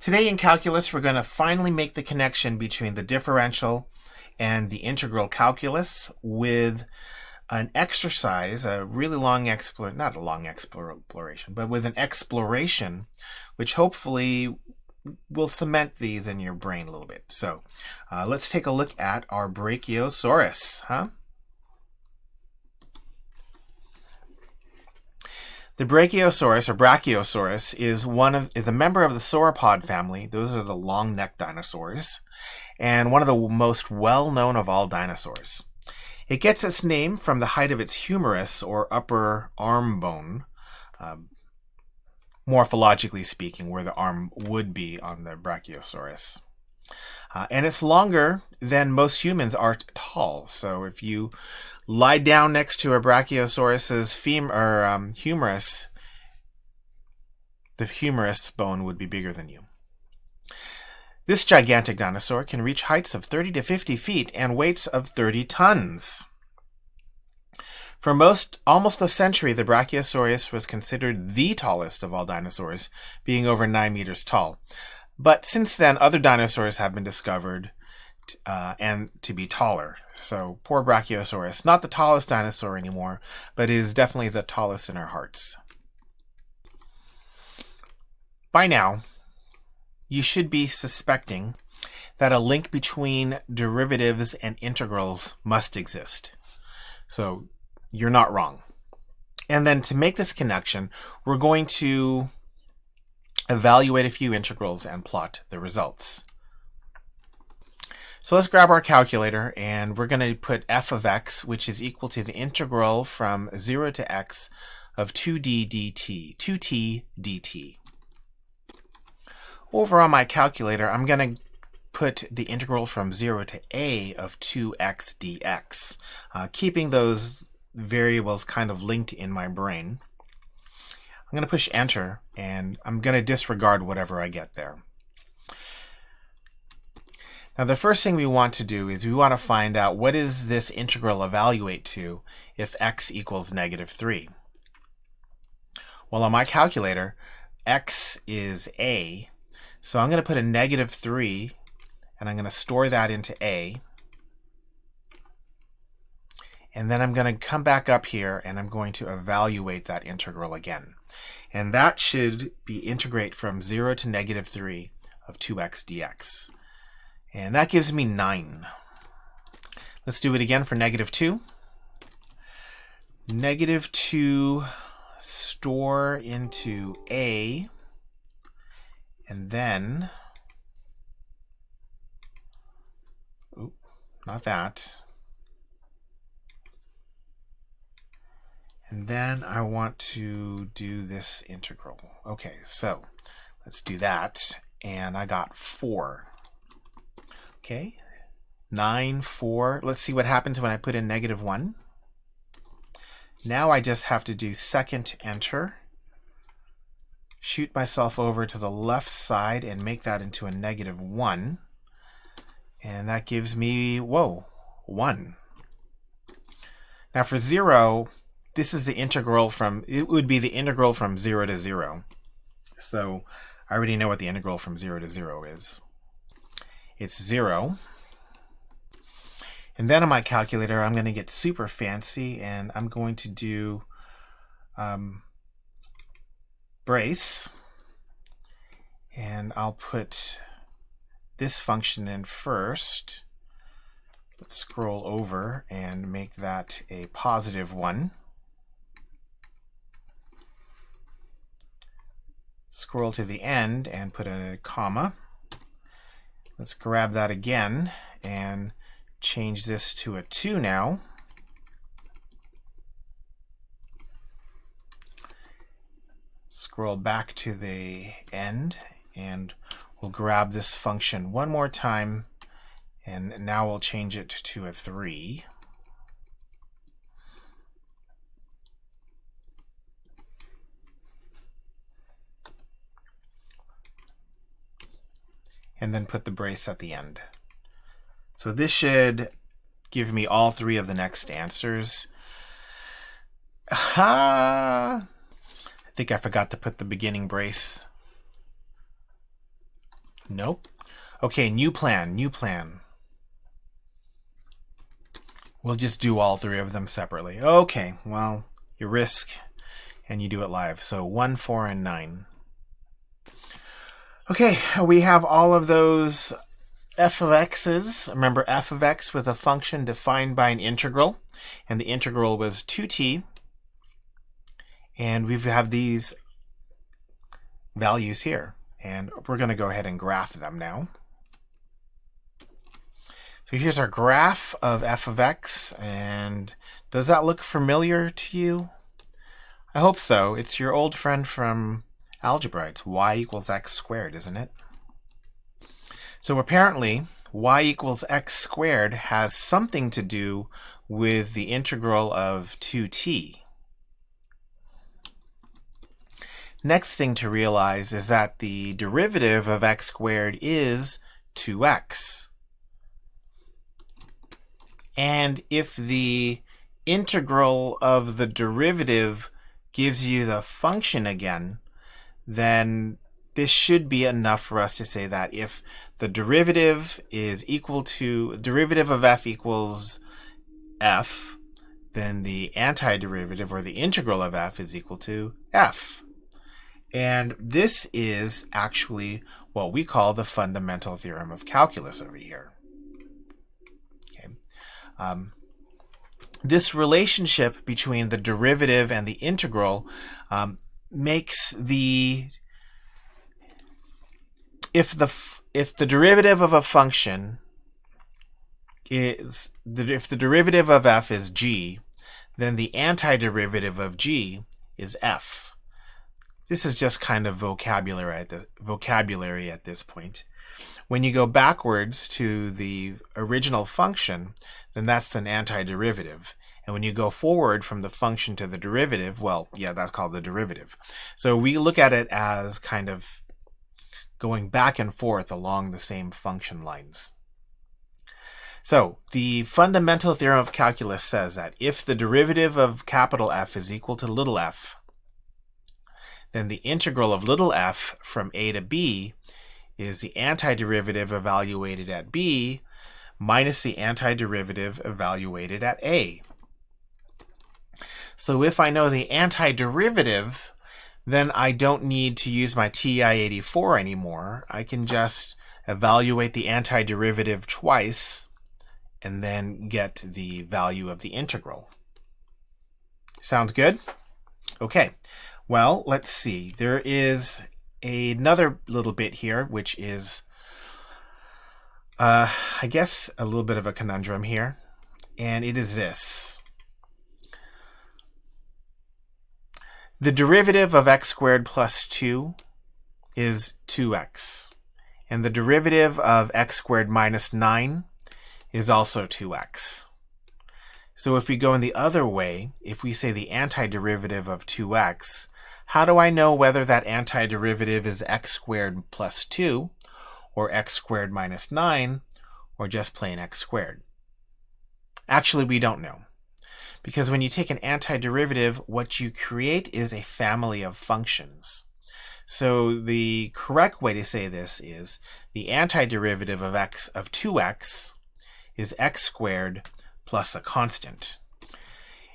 Today in calculus, we're going to finally make the connection between the differential and the integral calculus with an exercise, a really long exploration, not a long exploration, but with an exploration, which hopefully will cement these in your brain a little bit. So let's take a look at our Brachiosaurus, The Brachiosaurus or Brachiosaurus is a member of the sauropod family. Those are the long-necked dinosaurs, and one of the most well-known of all dinosaurs. It gets its name from the height of its humerus or upper arm bone, morphologically speaking, where the arm would be on the Brachiosaurus. And it's longer than most humans are tall. So if you lie down next to a Brachiosaurus's humerus, the humerus bone would be bigger than you. This gigantic dinosaur can reach heights of 30 to 50 feet and weights of 30 tons. For almost a century, the Brachiosaurus was considered the tallest of all dinosaurs, being over 9 meters tall. But since then, other dinosaurs have been discovered and to be taller. So poor Brachiosaurus, not the tallest dinosaur anymore, but is definitely the tallest in our hearts. By now, you should be suspecting that a link between derivatives and integrals must exist. So you're not wrong. And then to make this connection, we're going to evaluate a few integrals and plot the results. So let's grab our calculator and we're going to put f of x, which is equal to the integral from 0 to x of 2t dt. Over on my calculator, I'm going to put the integral from 0 to a of 2x dx, keeping those variables kind of linked in my brain. I'm going to push enter and I'm going to disregard whatever I get there. Now the first thing we want to do is we want to find out what does this integral evaluate to if x equals -3. Well, on my calculator, x is a, so I'm going to put a -3 and I'm going to store that into a. And then I'm going to come back up here and I'm going to evaluate that integral again. And that should be integrate from 0 to -3 of 2x dx. And that gives me 9. Let's do it again for -2. -2 store into a, and then, not that. And then I want to do this integral. Okay, so let's do that. And I got 4. Okay, 9, 4. Let's see what happens when I put in -1. Now I just have to do second enter, shoot myself over to the left side and make that into a -1. And that gives me, 1. Now for 0, this is the integral from, it would be the integral from 0 to 0. So I already know what the integral from 0 to 0 is. It's 0. And then on my calculator, I'm going to get super fancy and I'm going to do brace. And I'll put this function in first. Let's scroll over and make that a +1. Scroll to the end and put a comma. Let's grab that again and change this to a 2 now. Scroll back to the end and we'll grab this function one more time and now we'll change it to a 3. And then put the brace at the end. So this should give me all 3 of the next answers. I think I forgot to put the beginning brace. Nope. Okay, new plan, new plan. We'll just do all three of them separately. Okay, well, you risk and you do it live. So 1, 4, and 9. Okay, we have all of those f of x's. Remember, f of x was a function defined by an integral, and the integral was 2t. And we have these values here, and we're going to go ahead and graph them now. So here's our graph of f of x, and does that look familiar to you? I hope so. It's your old friend from algebra. It's y equals x squared, isn't it? So apparently, y equals x squared has something to do with the integral of 2t. Next thing to realize is that the derivative of x squared is 2x. And if the integral of the derivative gives you the function again, then this should be enough for us to say that if the derivative is equal to, derivative of f equals f, then the antiderivative, or the integral of f, is equal to f. And this is actually what we call the fundamental theorem of calculus over here. This relationship between the derivative and the integral makes the if the derivative of a function is if the derivative of f is g, then the antiderivative of g is f. This is just kind of vocabulary at this point. When you go backwards to the original function, then that's an antiderivative. And when you go forward from the function to the derivative, well, yeah, that's called the derivative. So we look at it as kind of going back and forth along the same function lines. So the fundamental theorem of calculus says that if the derivative of capital F is equal to little f, then the integral of little f from a to b is the antiderivative evaluated at b minus the antiderivative evaluated at a. So if I know the antiderivative, then I don't need to use my TI-84 anymore. I can just evaluate the antiderivative twice and then get the value of the integral. Sounds good? Okay. Well, let's see. There is another little bit here, which is, I guess, a little bit of a conundrum here. And it is this. The derivative of x squared plus 2 is 2x. And the derivative of x squared minus 9 is also 2x. So if we go in the other way, if we say the antiderivative of 2x, how do I know whether that antiderivative is x squared plus 2, or x squared minus 9, or just plain x squared? Actually, we don't know. Because when you take an antiderivative, what you create is a family of functions. So the correct way to say this is the antiderivative of 2x is x squared plus a constant.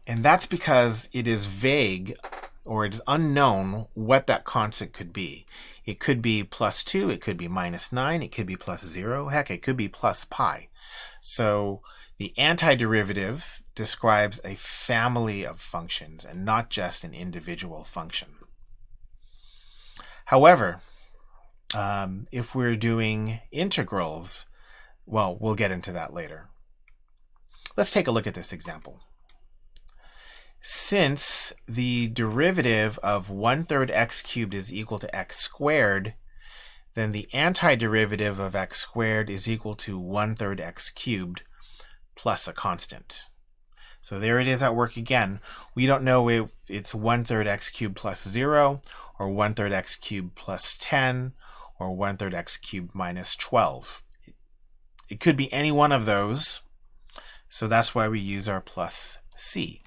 And that's because it is vague, or it is unknown what that constant could be. It could be plus 2, it could be minus 9, it could be plus 0, heck, it could be plus pi. So the antiderivative describes a family of functions and not just an individual function. However, if we're doing integrals, well, we'll get into that later. Let's take a look at this example. Since the derivative of 1/3 x cubed is equal to x squared, then the antiderivative of x squared is equal to 1/3 x cubed plus a constant. So there it is at work again. We don't know if it's 1/3 x cubed plus 0, or 1/3 x cubed plus 10, or 1/3 x cubed minus 12. It could be any one of those, so that's why we use our plus c.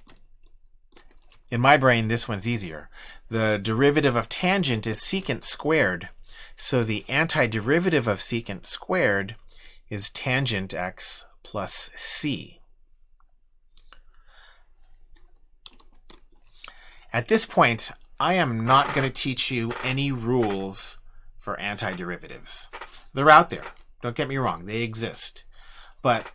In my brain, this one's easier. The derivative of tangent is secant squared. So the antiderivative of secant squared is tangent x plus c. At this point, I am not going to teach you any rules for antiderivatives. They're out there. Don't get me wrong. They exist. But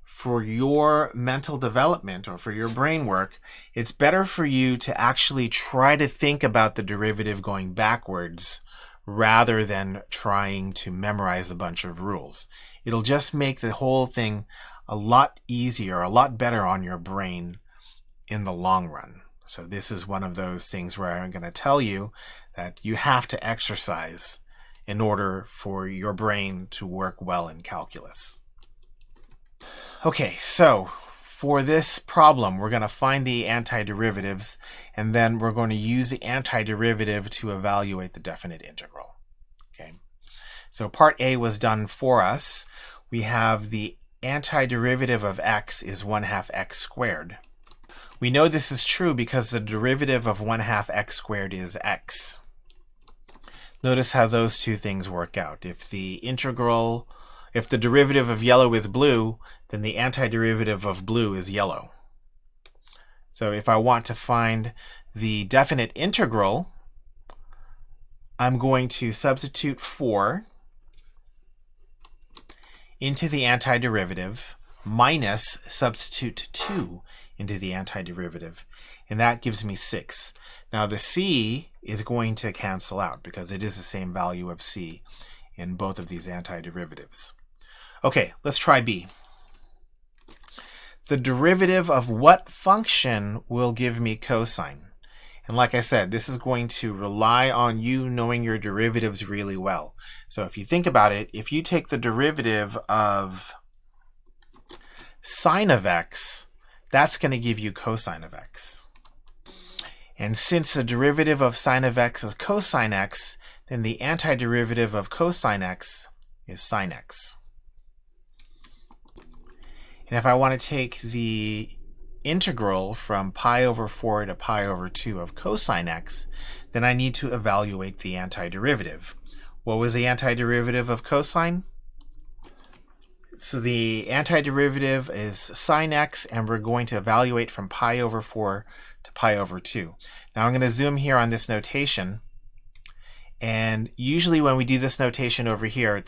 for your mental development or for your brain work, it's better for you to actually try to think about the derivative going backwards rather than trying to memorize a bunch of rules. It'll just make the whole thing a lot easier, a lot better on your brain in the long run. So this is one of those things where I'm going to tell you that you have to exercise in order for your brain to work well in calculus. Okay, so for this problem, we're going to find the antiderivatives, and then we're going to use the antiderivative to evaluate the definite integral. Okay, so part A was done for us. We have the antiderivative of x is 1/2 x squared. We know this is true because the derivative of 1/2 x squared is x. Notice how those two things work out. If the derivative of yellow is blue, then the antiderivative of blue is yellow. So if I want to find the definite integral, I'm going to substitute 4 into the antiderivative minus substitute 2 into the antiderivative, and that gives me 6. Now the c is going to cancel out because it is the same value of c in both of these antiderivatives. Okay, let's try B. The derivative of what function will give me cosine? And like I said, this is going to rely on you knowing your derivatives really well. So if you think about it, if you take the derivative of sine of x, that's going to give you cosine of x. And since the derivative of sine of x is cosine x, then the antiderivative of cosine x is sine x. And if I want to take the integral from pi over 4 to pi over 2 of cosine x, then I need to evaluate the antiderivative. What was the antiderivative of cosine? So the antiderivative is sine x, and we're going to evaluate from pi over 4 to pi over 2. Now I'm going to zoom here on this notation, and usually when we do this notation over here,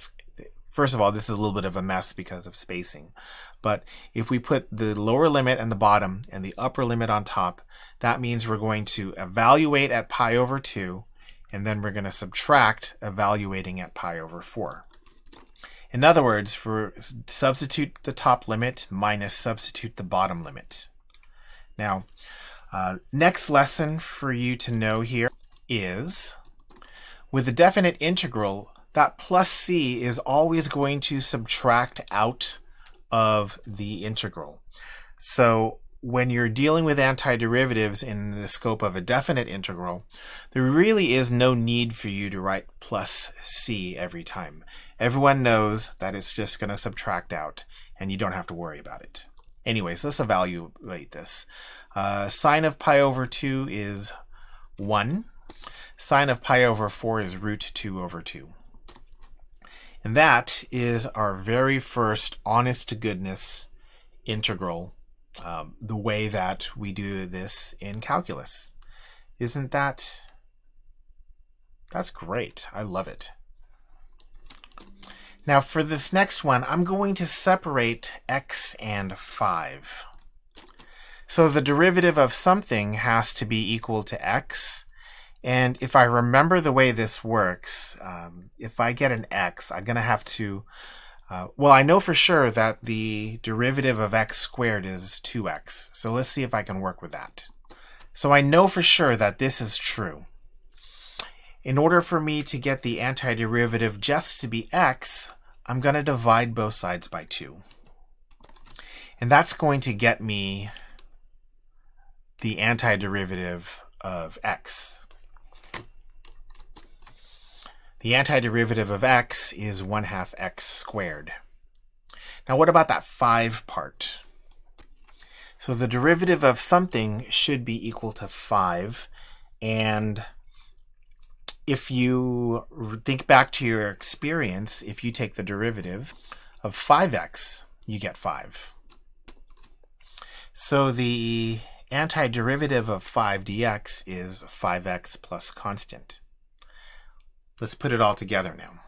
first of all, this is a little bit of a mess because of spacing. But if we put the lower limit on the bottom and the upper limit on top, that means we're going to evaluate at pi over 2, and then we're going to subtract evaluating at pi over 4. In other words, we're substitute the top limit minus substitute the bottom limit. Now, next lesson for you to know here is, with the definite integral, that plus c is always going to subtract out of the integral. So when you're dealing with antiderivatives in the scope of a definite integral, there really is no need for you to write plus c every time. Everyone knows that it's just going to subtract out, and you don't have to worry about it. Anyways, let's evaluate this. Sine of pi over 2 is 1. Sine of pi over 4 is root 2 over 2. And that is our very first honest-to-goodness integral, the way that we do this in calculus. Isn't that's great. I love it. Now for this next one, I'm going to separate x and 5. So the derivative of something has to be equal to x. And if I remember the way this works, if I get an x, I'm going to have to, well, I know for sure that the derivative of x squared is 2x. So let's see if I can work with that. So I know for sure that this is true. In order for me to get the antiderivative just to be x, I'm going to divide both sides by 2. And that's going to get me the antiderivative of x. The antiderivative of x is 1/2 x squared. Now what about that 5 part? So the derivative of something should be equal to 5, and if you think back to your experience, if you take the derivative of 5x, you get 5. So the antiderivative of 5 dx is 5x plus constant. Let's put it all together now.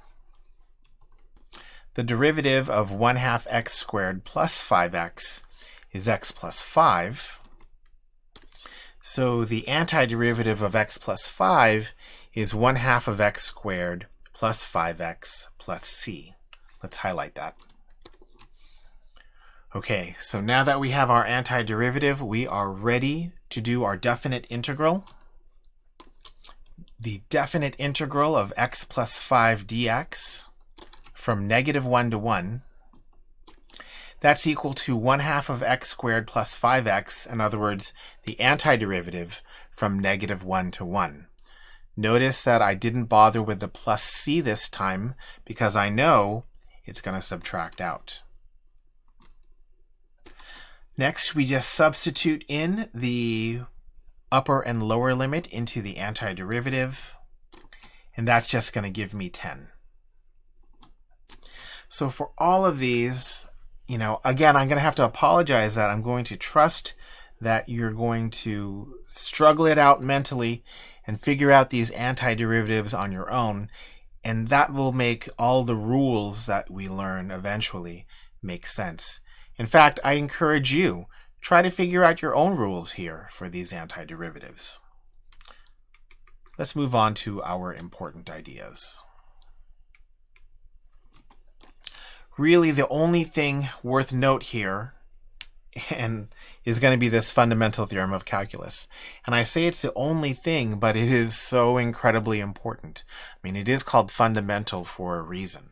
The derivative of 1/2 x squared plus 5x is x plus 5. So the antiderivative of x plus 5 is 1/2 of x squared plus 5x plus c. Let's highlight that. Okay, so now that we have our antiderivative, we are ready to do our definite integral. The definite integral of x plus 5 dx from -1 to 1, that's equal to 1/2 of x squared plus 5x, in other words, the antiderivative from -1 to 1. Notice that I didn't bother with the plus c this time because I know it's going to subtract out. Next, we just substitute in the upper and lower limit into the antiderivative, and that's just going to give me 10. So for all of these, again, I'm going to have to apologize that I'm going to trust that you're going to struggle it out mentally and figure out these antiderivatives on your own, and that will make all the rules that we learn eventually make sense. In fact, I encourage you, try to figure out your own rules here for these antiderivatives. Let's move on to our important ideas. Really, the only thing worth note here is going to be this fundamental theorem of calculus. And I say it's the only thing, but it is so incredibly important. I mean, it is called fundamental for a reason.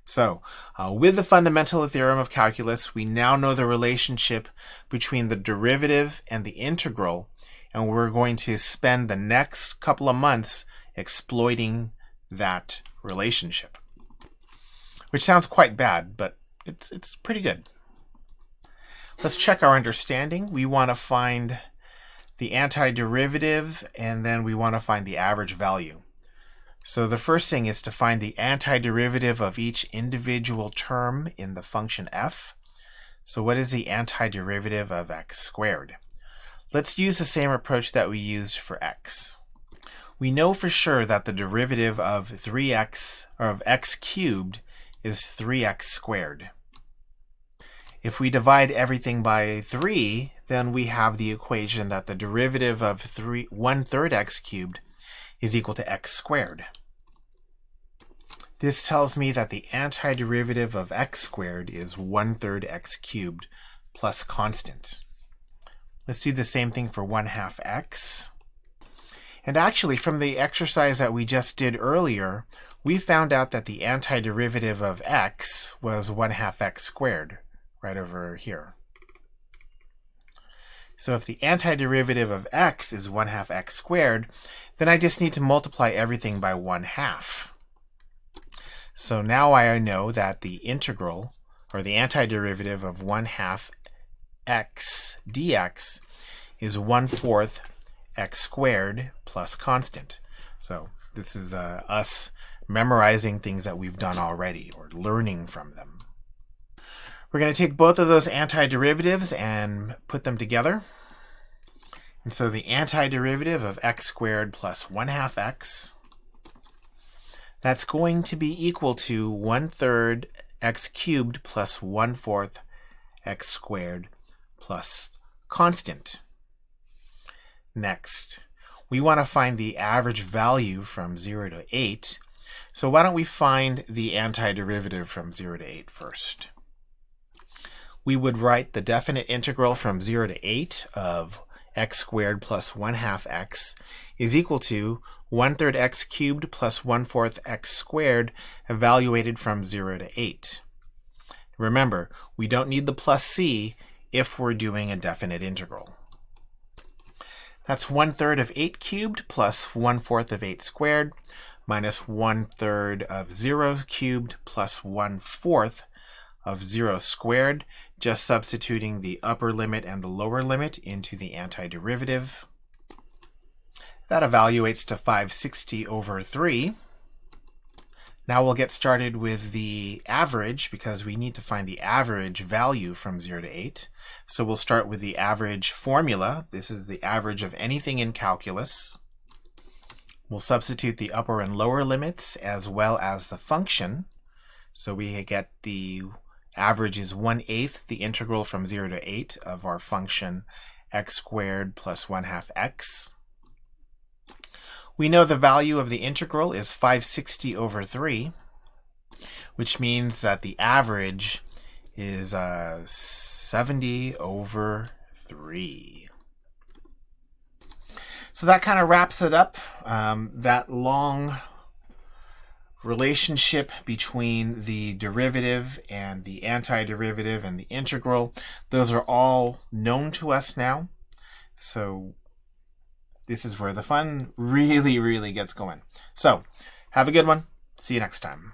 So, with the fundamental theorem of calculus, we now know the relationship between the derivative and the integral, and we're going to spend the next couple of months exploiting that relationship. Which sounds quite bad, but it's pretty good. Let's check our understanding. We want to find the antiderivative, and then we want to find the average value. So the first thing is to find the antiderivative of each individual term in the function f. So what is the antiderivative of x squared? Let's use the same approach that we used for x. We know for sure that the derivative of 3x, or of x cubed, is 3x squared. If we divide everything by 3, then we have the equation that the derivative of 1/3 x cubed is equal to x squared. This tells me that the antiderivative of x squared is 1/3 x cubed plus constant. Let's do the same thing for 1/2 x. And actually, from the exercise that we just did earlier, we found out that the antiderivative of x was 1/2 x squared, right over here. So if the antiderivative of x is 1/2 x squared, then I just need to multiply everything by 1/2. So now I know that the integral, or the antiderivative of 1/2 x dx is 1/4 x squared plus constant. So this is us memorizing things that we've done already, or learning from them. We're going to take both of those antiderivatives and put them together. And so the antiderivative of x squared plus 1/2 x, that's going to be equal to 1/3 x cubed plus 1/4 x squared plus constant. Next, we want to find the average value from 0 to 8. So why don't we find the antiderivative from 0 to 8 first? We would write the definite integral from 0 to 8 of x squared plus 1/2 x is equal to 1/3 x cubed plus 1/4 x squared evaluated from 0 to 8. Remember, we don't need the plus c if we're doing a definite integral. That's 1/3 of 8 cubed plus 1/4 of 8 squared minus 1/3 of 0 cubed plus 1/4 of 0 squared, just substituting the upper limit and the lower limit into the antiderivative. That evaluates to 560 over 3. Now we'll get started with the average because we need to find the average value from 0 to 8. So we'll start with the average formula. This is the average of anything in calculus. We'll substitute the upper and lower limits as well as the function. So we get the average is 1/8 the integral from 0 to 8 of our function x squared plus 1/2 x. We know the value of the integral is 560 over 3, which means that the average is 70 over 3. So that kind of wraps it up. That long relationship between the derivative and the antiderivative and the integral, those are all known to us now. So this is where the fun really, really gets going. So have a good one. See you next time.